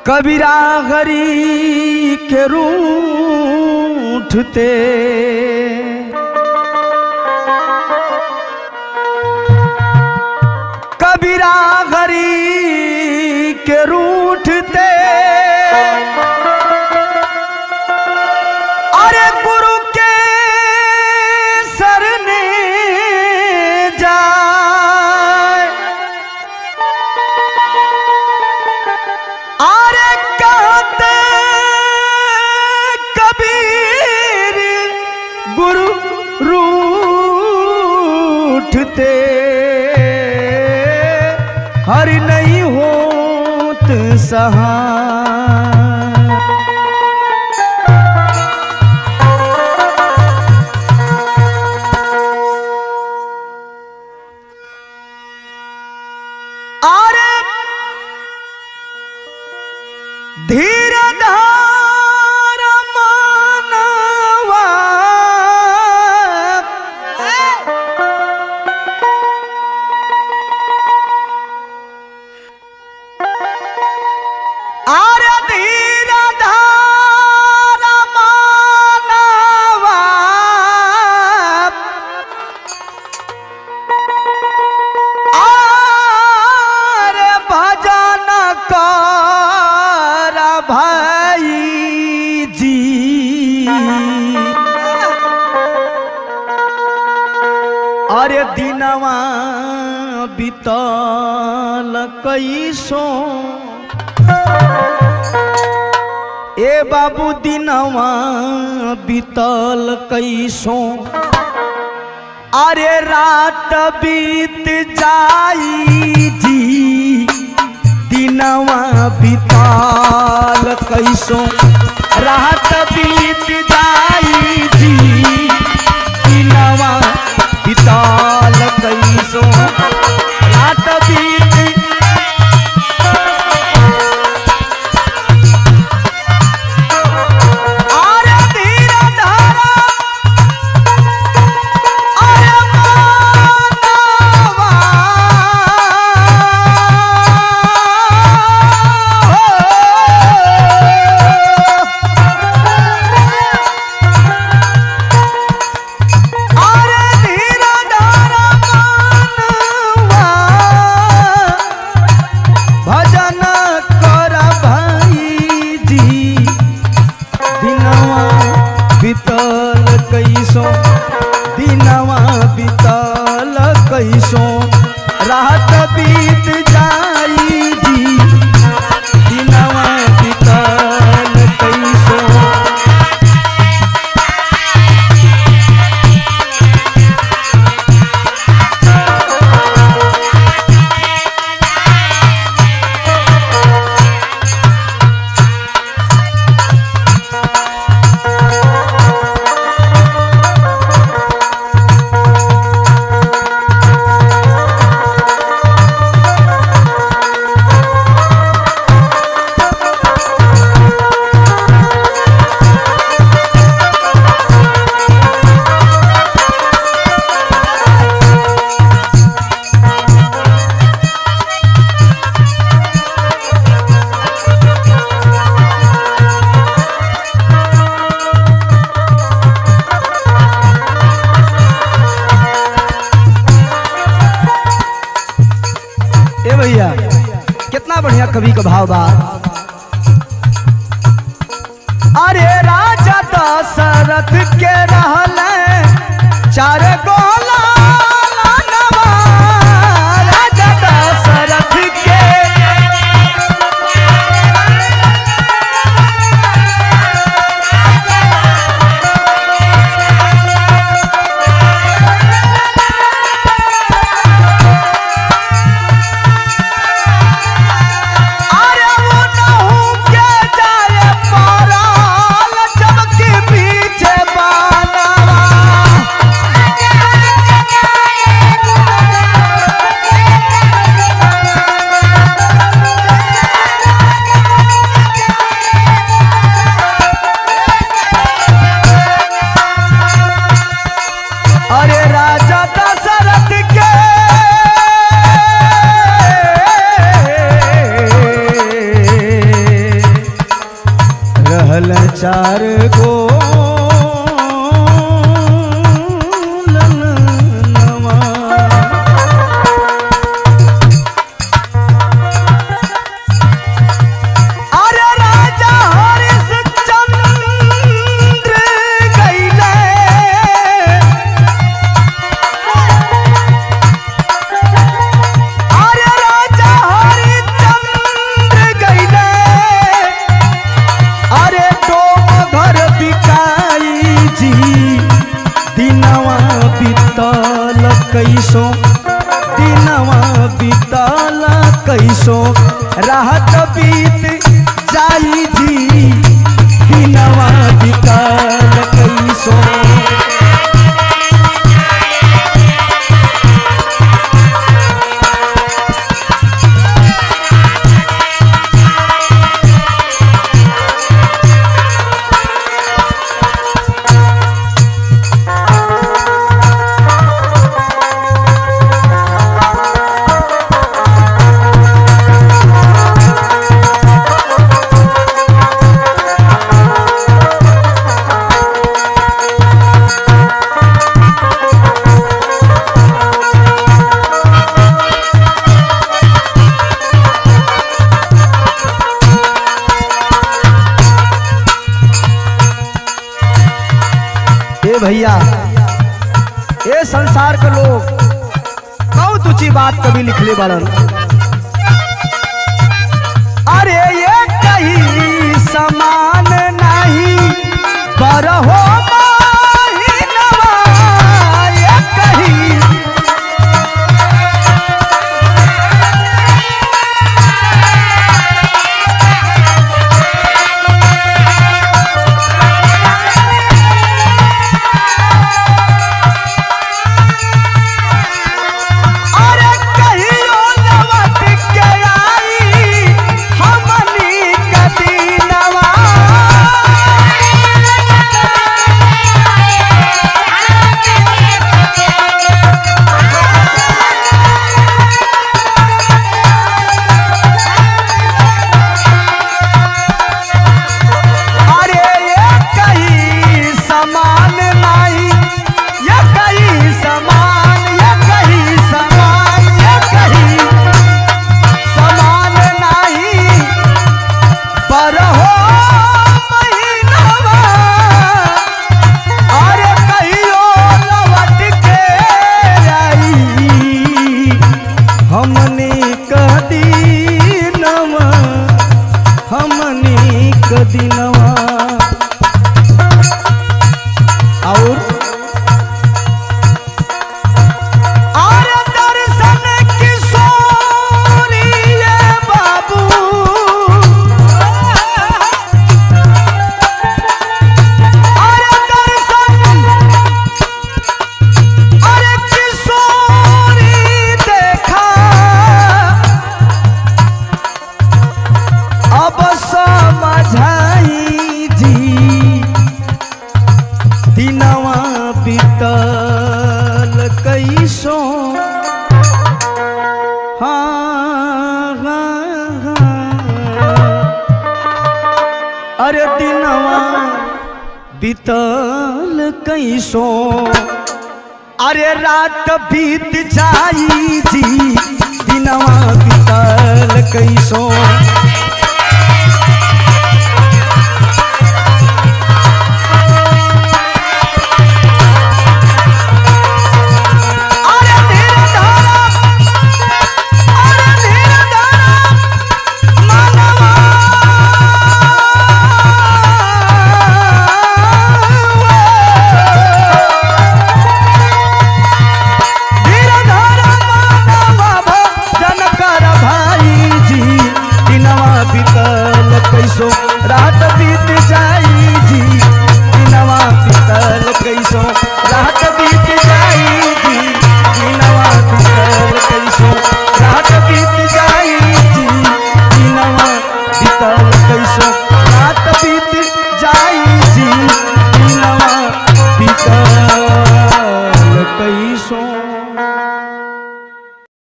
कबीरा गरी के रूठते कबीरा गरी के रूठते अरे गुरु के सरने जाए अरे कहते कबीर गुरु रूठते हरि नहीं होत सहाय। अरे धीर धार मानवा अरे धीर धार मानवा अरे भजन कर भाई जी अरे दिनवा बीतल कैसो ए बाबू दिनवा बीतल कैसो अरे रात बीत जाई जी दिनवा बीतल कैसो रात बीत जाई जी दिनवा बीतल कैसो रात बीत अरे धीर धारा अरे मानवा अरे धीर धारा मानवा भजन कर भाई जी दिनवा बीतल कैसो दिनवा बीतल कैसो रात बीत जाई जी दिनवा बीतल कैसो ए भैया कितना बढ़िया कवि का भाव बा। अरे राजा दशरथ के रहले चार गोला नवा राजा दशरथ के अरे वो नहु के जाए पाराल जब के पीछे बानवा बीतल कैसो दिनवा बीतल कैसो राहत बीत जाई जी दिनवा बीतल कैसो भैया ये संसार के लोग बहुत ऊंची बात कभी लिखले बालन। अरे ये कहीं समान नहीं पर हो महीनवा ये कहीं दिनवा और दर्शन किशोरी बाबू दर्शन किशोरी देखा अब समझाई जी दिनवा बीतल कैसो हाँ हाँ हाँ अरे दिनवा बीतल कैसो अरे रात बीत जाई जी दिनवा बीतल कैसो कैसो रात बीत जाई जी दिनवा बीतल कैसो रात बीत जाई जी दिनवा बीतल कैसो रात बीत